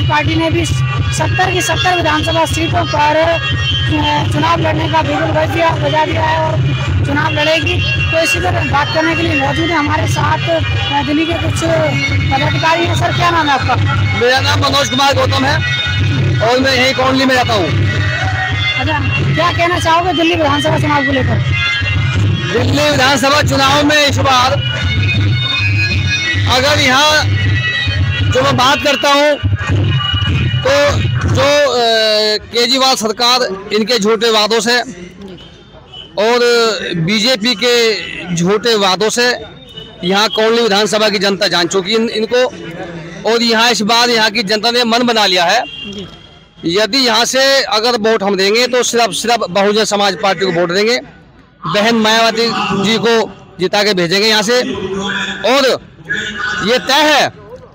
समाज पार्टी ने भी 70 की 70 विधानसभा सीटों पर चुनाव लड़ने का बिगुल बजा दिया है और चुनाव लड़ेगी। तो इसी पर बात करने के लिए मौजूद है हमारे साथ दिल्ली के कुछ पदाधिकारी हैं। सर, क्या नाम है आपका? मेरा नाम मनोज कुमार गौतम है और मैं यही कॉलोनी में रहता हूँ। अच्छा, क्या कहना चाहोगे दिल्ली विधानसभा चुनाव को लेकर? दिल्ली विधानसभा चुनाव में इस बार अगर यहाँ जो मैं बात करता हूँ तो जो केजरीवाल सरकार इनके झूठे वादों से और बीजेपी के झूठे वादों से यहाँ कॉलोनी विधानसभा की जनता जान चुकी इनको, और यहाँ इस बार यहाँ की जनता ने मन बना लिया है यदि यहाँ से अगर वोट हम देंगे तो सिर्फ बहुजन समाज पार्टी को वोट देंगे, बहन मायावती जी को जिता के भेजेंगे यहाँ से। और ये तय है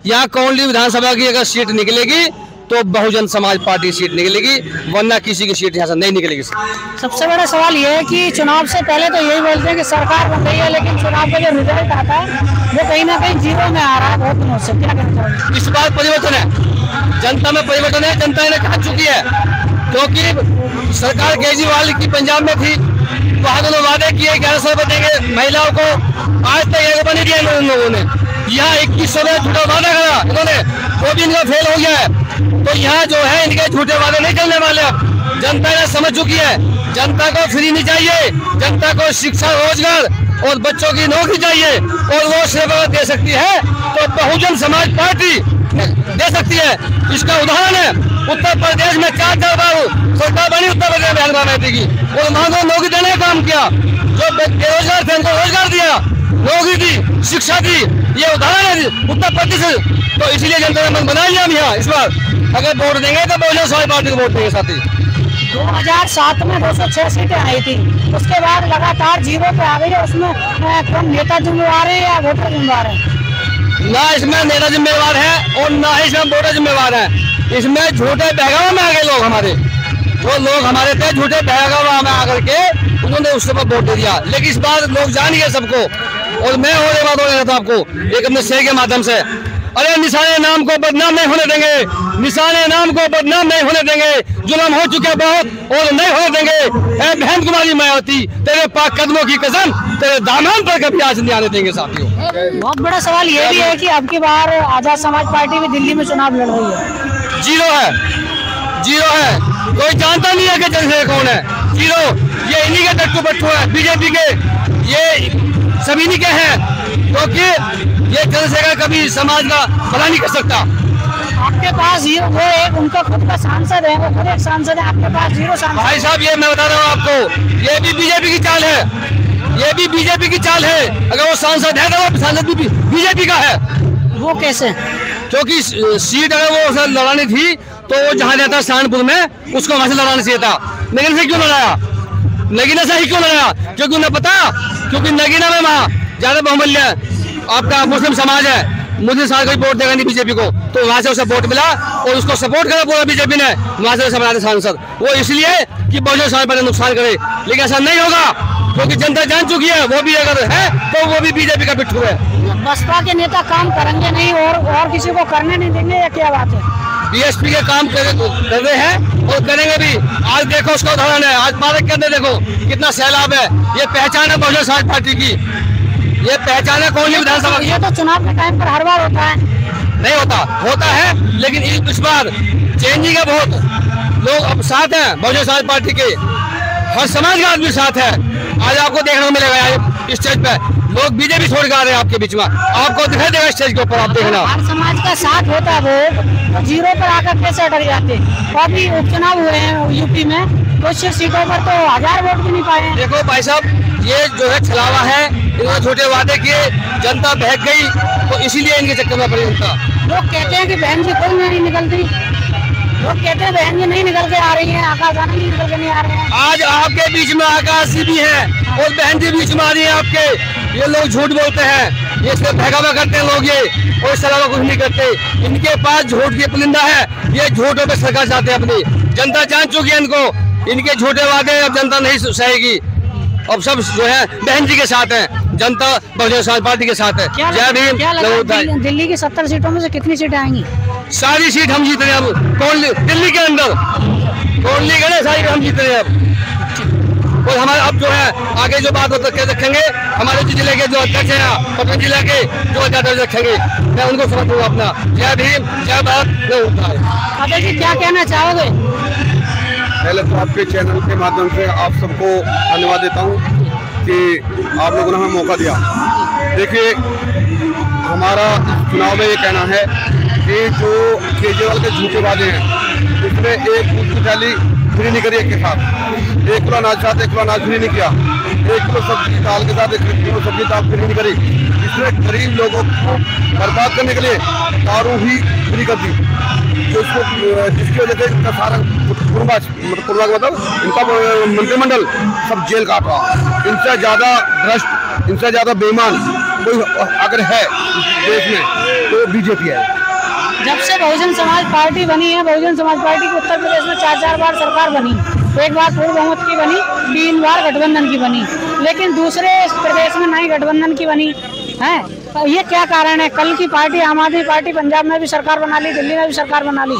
यहाँ कॉलोनी विधानसभा की अगर सीट निकलेगी तो बहुजन समाज पार्टी सीट निकलेगी, वरना किसी की सीट यहाँ से नहीं निकलेगी। सबसे बड़ा सवाल ये है कि चुनाव से पहले तो यही बोलते हैं कि सरकार बन रही है, लेकिन चुनाव का जो रिजल्ट आता है वो कहीं ना कहीं जीरो में आ रहा है बहुत दिनों से। क्या कहना चाहोगे? इस बार परिवर्तन है, जनता में परिवर्तन है, जनता ने कहा चुकी है, क्योंकि सरकार केजरीवाल की पंजाब में थी, वहाँ दोनों वादे किए 1100 रुपए देंगे महिलाओं को, आज तक 1 रुपया नहीं दिया इन लोगों ने। यहाँ 2100 में झूठा वादा करा इन्होंने, वो भी इनका फेल हो गया है। तो यहाँ जो है इनके झूठे वादे नहीं चलने वाले। अब जनता ने समझ चुकी है, जनता को फ्री नहीं चाहिए, जनता को शिक्षा रोजगार और बच्चों की नौकरी चाहिए, और वो सिर्फ दे सकती है तो बहुजन समाज पार्टी दे सकती है। इसका उदाहरण है उत्तर प्रदेश में 4 बार सरकार बनी उत्तर प्रदेश में मायावती की, और वहां को नौकरी देने का काम किया, जो बेरोजगार थे उनको रोजगार दिया, नौकरी दी, शिक्षा दी। ये उदाहरण है उत्तर प्रदेश। तो इसीलिए जनता ने मन बना लिया हम यहाँ इस बार अगर वोट देंगे तो बहुजन समाज पार्टी को वोट देंगे। साथी 2007 में 206 सीटें आई थी, उसके बाद लगातार जीरो पे आ गई है। उसमें कौन नेता जिम्मेवार है या वोटर जिम्मेवार है? ना इसमें नेता जिम्मेवार है और ना ही इसमें वोटर जिम्मेवार है। इसमें झूठे बहगावा में आ गए लोग, हमारे जो लोग हमारे थे झूठे बहगावा में आकर के उन्होंने उसके बाद वोट दे दिया। लेकिन इस बार लोग जान गए सबको, और मैं और बात हो रहा था आपको एक अपने शेर के माध्यम से, अरे निशाने नाम को बदनाम नहीं होने देंगे, निशाने नाम को बदनाम नहीं होने देंगे, जुल्म हो चुके बहुत और नहीं होने देंगे। ऐ बहन कुमारी मायावती, तेरे पाक कदमों की कसम, तेरे दामन पर कभी आज नहीं आने देंगे। साथियों, बहुत बड़ा सवाल ये भी है कि अब की बार आजाद समाज पार्टी भी दिल्ली में चुनाव लड़ रही है। जीरो है, जीरो है, कोई जानता नहीं है कि चंद्रशेखर कौन है। जीरो, ये इन्हीं के टट्टू बट्टू है, बीजेपी के, ये सभी इन्हीं के हैं, क्योंकि ये चंद्रशेखर कभी समाज का भला नहीं कर सकता। आपके पास वो एक उनका खुद का सांसद है, वो खुद एक सांसद है, आपके पास जीरो सांसद। भाई साहब, ये मैं बता रहा हूँ आपको, ये भी बीजेपी की चाल है, ये भी बीजेपी की चाल है। अगर वो सांसद है तो वो सांसद भी बीजेपी का है। वो कैसे? क्योंकि सीट अगर वो लड़ानी थी तो वो जहाँ रहता सहारनपुर में, उसको वहां से लड़ाना चाहिए था। नगीना से क्यों लड़ाया? नगीना से ही क्यों लड़ाया? क्योंकि उन्हें पता, क्योंकि नगीना में वहाँ ज्यादा बहुमूल्य आपका मुस्लिम समाज है, मुस्लिम समाज को वोट देगा नहीं बीजेपी को, तो वहां से उसे वोट मिला और उसको सपोर्ट करा पूरा बीजेपी ने, वहां से बनाते सांसद। वो इसलिए कि बहुजन समाज पार्टी नुकसान करे, लेकिन ऐसा नहीं होगा क्योंकि जनता जान चुकी है वो भी अगर है तो वो भी बीजेपी का पिट्ठू है। बसपा के नेता काम करेंगे नहीं और किसी को करने नहीं देंगे, या क्या बात है? बीएसपी के काम कर रहे हैं और करेंगे भी। आज देखो उसका उदाहरण है, आज पार्क के अंदर देखो कितना सैलाब है। ये पहचान है बहुजन समाज पार्टी की, ये पहचान है कौन विधानसभा। ये तो चुनाव के टाइम पर हर बार होता है। नहीं होता है, लेकिन इस बार चेंजिंग है बहुत। लोग अब साथ हैं बहुजन समाज पार्टी के, हर समाज का आदमी साथ है। आज आपको देखने को मिलेगा स्टेज पे लोग बीजेपी छोड़ कर आ रहे हैं आपके बीच में, आपको दिखाई देगा स्टेज के ऊपर। आप देखना, हर समाज का साथ होता है, वो जीरो पर आकर कैसे अटक जाते। तो अभी उपचुनाव हुए हैं यूपी में, कुछ सीटों पर तो 1000 वोट भी नहीं पाए। देखो भाई साहब, ये जो है छलावा है, इन्होंने छोटे वादे किए, जनता बहक गई, तो इसीलिए इनके चक्कर में पड़ी जनता। लोग कहते हैं कि बहन जी कोई नहीं निकलती, लोग कहते हैं बहन जी नहीं निकल के आ रही है, आकाश आनंद नहीं निकल के नहीं आ रहे हैं। आज आपके बीच में आकाश जी भी है और बहन जी बीच में आ रही है आपके। ये लोग झूठ बोलते हैं, ये इसमें बहकावा करते हैं लोग, ये और इसके अलावा कुछ नहीं करते। इनके पास झूठ की पुलिंदा है, ये झूठों पे सरकार चाहते हैं अपनी। जनता जान चुकी है इनको, इनके झूठे वादे अब जनता नहीं सहेगी। अब सब जो है बहन जी के साथ है, जनता बहुजन समाज पार्टी के साथ है। जय भीम। दिल्ली की 70 सीटों में से कितनी सीटें आएंगी? सारी सीट हम जीत रहे हैं अब दिल्ली के अंदर, कोल्ली गए सारी हम जीत रहे हैं अब। और हमारे अब जो है आगे जो बात रखेंगे हमारे जिले के जो अध्यक्ष हैं पटना जिला के जो अध्यक्ष रखेंगे, मैं उनको समझूंगा अपना। जय भीम, जय भारत। अजय जी क्या कहना चाहोगे? पहले तो आपके चैनल के माध्यम से आप सबको धन्यवाद देता हूँ कि आप लोगों ने हमें मौका दिया। देखिए, हमारा चुनाव में ये कहना है कि जो केजरीवाल के झूठे वादे हैं उसमें एक दूध की थैली फ्री नहीं करी, एक के साथ 1 किलो अनाज साथ 1 किलो अनाज फ्री नहीं किया, 1 किलो सब्जी दाल के साथ 1 किलो सब्जी दाल फ्री नहीं करी। इसमें गरीब लोगों को बर्बाद करने के लिए दारू ही फ्री कर दी, जिसकी वजह से इनका सारा मतलब इनका मंत्रिमंडल सब जेल काट रहा। इनसे ज़्यादा भ्रष्ट, इनसे ज़्यादा बेईमान कोई अगर है देश में तो बीजेपी है। जब से बहुजन समाज पार्टी बनी है, बहुजन समाज पार्टी की उत्तर प्रदेश में 4 बार सरकार बनी, 1 बार पूर्ण बहुमत की बनी, 3 बार गठबंधन की बनी, लेकिन दूसरे प्रदेश में नहीं गठबंधन की बनी है। ये क्या कारण है? कल की पार्टी आम आदमी पार्टी पंजाब में भी सरकार बना ली, दिल्ली में भी सरकार बना ली।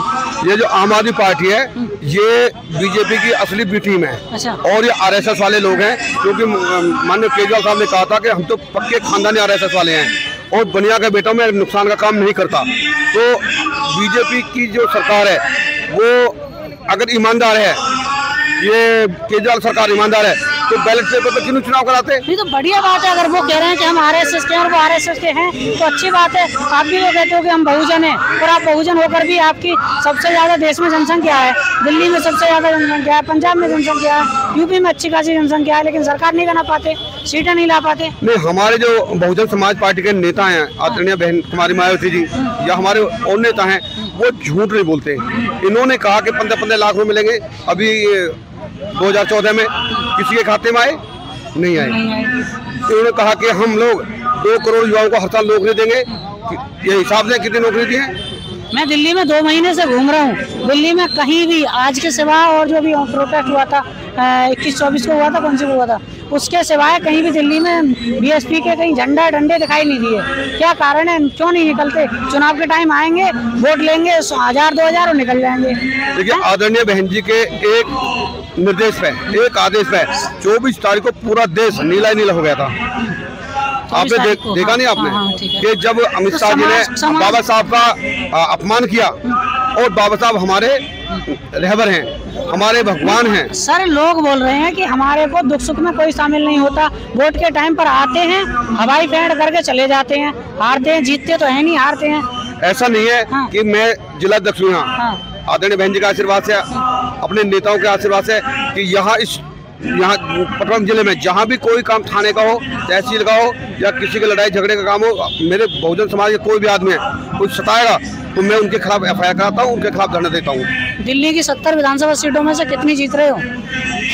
ये जो आम आदमी पार्टी है ये बीजेपी की असली बी टीम है। अच्छा। और ये आरएसएस वाले लोग हैं, क्योंकि माननीय केजरीवाल साहब ने कहा था कि हम तो पक्के खानदानी आरएसएस वाले हैं और बनिया के बेटों में नुकसान का काम नहीं करता। तो बीजेपी की जो सरकार है वो अगर ईमानदार है, ये केजरीवाल सरकार ईमानदार है, तो बैलेट पेपर पर क्यों चुनाव कराते? ये तो बढ़िया बात है। अगर वो कह रहे हैं कि हम आरएसएस के हैं और वो आरएसएस के हैं तो अच्छी बात है। आप भी वो कहते हो कि हम बहुजन हैं, और आप बहुजन होकर भी आपकी सबसे ज्यादा देश में जनसंख्या है, दिल्ली में सबसे ज्यादा जनसंख्या है, पंजाब में जनसंख्या है, यूपी में अच्छी खासी जनसंख्या है, लेकिन सरकार नहीं बना पाते, सीटें नहीं ला पाते। नहीं, हमारे जो बहुजन समाज पार्टी के नेता हैं आदरणीय बहन कुमारी मायावती जी या हमारे और नेता हैं, वो झूठ नहीं बोलते। इन्होंने कहा कि 15-15 लाख रुपए मिलेंगे, अभी 2014 में किसी के खाते में आए नहीं आए। इन्होंने कहा कि हम लोग 2 करोड़ युवाओं को हर साल नौकरी देंगे, ये हिसाब से कितनी नौकरी दी है? मैं दिल्ली में 2 महीने से घूम रहा हूँ, दिल्ली में कहीं भी आज के सिवा और जो भी प्रोटेस्ट हुआ था 21-24 को हुआ था, कौन सी को हुआ था, उसके सिवाय कहीं भी दिल्ली में बीएसपी के कहीं झंडा डंडे दिखाई नहीं दिए। क्या कारण है? क्यों नहीं निकलते? चुनाव के टाइम आएंगे, वोट लेंगे, 1000-2000 और निकल जाएंगे। देखिए, आदरणीय बहन जी के एक निर्देश पे, एक आदेश पे 24 तारीख को पूरा देश नीला ही नीला हो गया था। आपने देखा नहीं आपने? हाँ, कि जब अमित शाह जी ने बाबा साहब का अपमान किया, और बाबा साहब हमारे रहबर हैं, हमारे भगवान हैं। सर, लोग बोल रहे हैं कि हमारे को दुख सुख में कोई शामिल नहीं होता, वोट के टाइम पर आते हैं, हवाई फेंट करके चले जाते हैं, हारते हैं, जीतते तो है नहीं, हारते हैं। ऐसा नहीं है। हाँ। कि मैं जिला अध्यक्ष हूँ यहाँ, आदरणीय बहन जी का आशीर्वाद से, अपने नेताओं के आशीर्वाद से, कि यहाँ पटना जिले में जहाँ भी कोई काम थाने का हो, तहसील का हो, या किसी के लड़ाई झगड़े का काम हो, मेरे बहुजन समाज के कोई भी आदमी है कुछ सताएगा तो मैं उनके खिलाफ FIR कराता हूँ, उनके खिलाफ धरना देता हूँ। दिल्ली की 70 विधानसभा सीटों में से कितनी जीत रहे हो?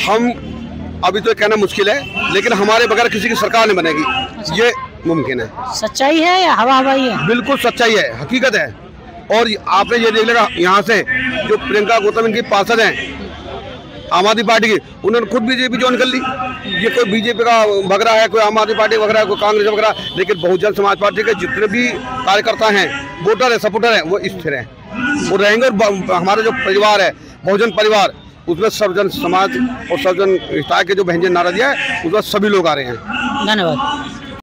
हम अभी तो कहना मुश्किल है, लेकिन हमारे बगैर किसी की सरकार नहीं बनेगी, ये मुमकिन है। सच्चाई है या हवा हवाई है? बिल्कुल सच्चाई है, हकीकत है। और आपने ये देख लेगा, यहाँ से जो प्रियंका गौतम इनकी पार्षद हैं आम आदमी पार्टी की, उन्होंने खुद बीजेपी ज्वाइन कर ली। ये कोई बीजेपी का भग रहा है, कोई आम आदमी पार्टी भग रहा है, कोई कांग्रेस भग रहा है, लेकिन बहुजन समाज पार्टी के जितने भी कार्यकर्ता हैं, वोटर है, सपोर्टर है, वो स्थिर है, वो रहेंगे। और हमारा जो परिवार है, बहुजन परिवार, उसमें सर्वजन समाज और सर्वजन हिताय के जो बहन नारा दिया है, उसमें सभी लोग आ रहे हैं। धन्यवाद।